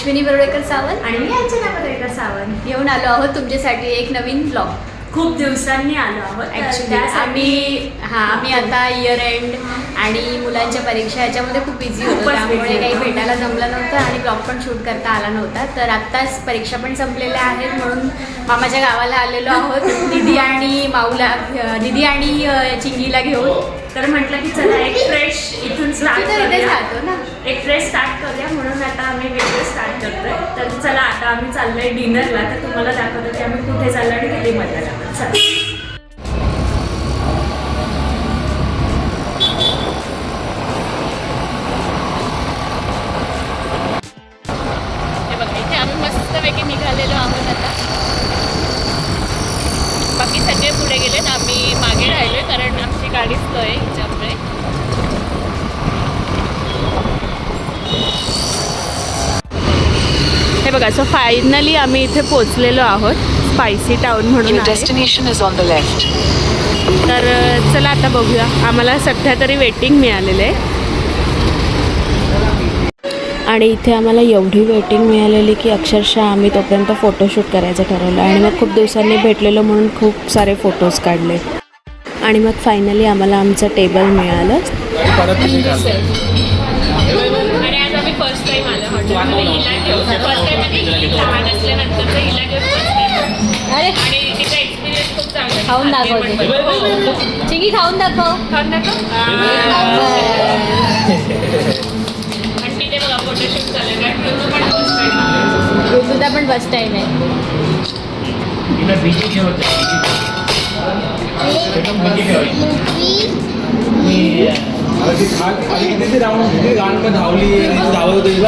अश्विनी बरोडेकर सावंत आणि मी अर्चना बरोडेकर सावंत येऊन आलो आहोत तुमच्यासाठी एक नवीन ब्लॉग. खूप दिवसांनी आलो आहोत. ॲक्च्युली आम्ही आता इयर एंड आणि मुलांच्या परीक्षा याच्यामध्ये खूप बिझी होतो, खूपच त्यामुळे busy काही होतो. भेटायला जमलं नव्हतं आणि ब्लॉग पण शूट करता आला नव्हता. तर आत्ताच परीक्षा पण संपलेल्या आहेत म्हणून मामाच्या गावाला आलेलो आहोत दिदी आणि चिंगीला घेऊन. तर म्हटलं की चला एक फ्रेश इथून स्टार्ट तू तर इथेच करूया, राहतो ना. एक फ्रेश स्टार्ट करूया म्हणून आता आम्ही वेगळं स्टार्ट करतोय. तर चला आता आम्ही चाललोय डिनरला. तर तुम्हाला दाखवतो की आम्ही कुठे चाललो आणि किती मजा करतो. चला. हे बघा इथे आम्ही मस्तपैकी निघालेलो आहोत आता. बाकी सगळे पुढे गेलेत, आम्ही मागे राहिलोय कारण आमची गाडी स्लो आहे ह्याच्यामुळे. हे बघा, सो फायनली आम्ही इथे पोचलेलो आहोत. स्पायसी टाउन म्हणून Your आहे. destination is on the left. तर चला आता बघूया. आम्हाला सध्या तरी वेटिंग मिळालेलं आहे आणि इथे आम्हाला एवढी वेटिंग मिळालेली की अक्षरशः आम्ही तोपर्यंत फोटोशूट करायचं ठरवलं आणि मग खूप दिवसांनी भेटलेलो म्हणून खूप सारे फोटोज काढले आणि मग फायनली आम्हाला आमचं टेबल मिळालं. आणि आज आम्ही फर्स्ट टाइम आलो हॉटेलमध्ये हिला घेऊन. फर्स्ट टाइम म्हणजे लहान असल्यानंतरचं हिला घेऊन फर्स्ट टाइम. अरे आणि तिचा एक्सपिरियन्स खूप चांगला. खाऊन दाखव चिंगी, खाऊन दाखव. खाऊन दाखव. आणि तिथे बघा फोटोशूट चालू आहे. ऋतूचा पण फर्स्ट टाइम आहे.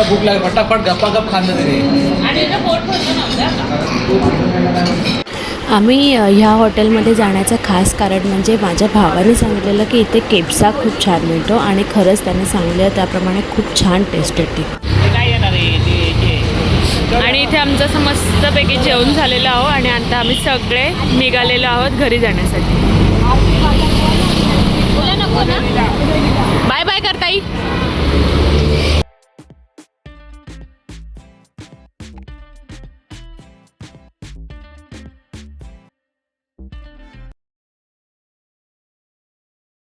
भूक लागली फटाफट गप्पा गप खाल्लं आम्ही ह्या हॉटेलमध्ये जाण्याचं खास कारण म्हणजे माझ्या भावाने सांगितलेलं की इथे केप्सा खूप छान मिळतो आणि खरंच त्याने सांगितलं त्याप्रमाणे खूप छान टेस्ट होती. आणि इथे आमचं असं मस्तपैकी जेवण झालेलं आहो आणि आता आम्ही सगळे निघालेलो आहोत घरी जाण्यासाठी. बाय बाय करता येईल.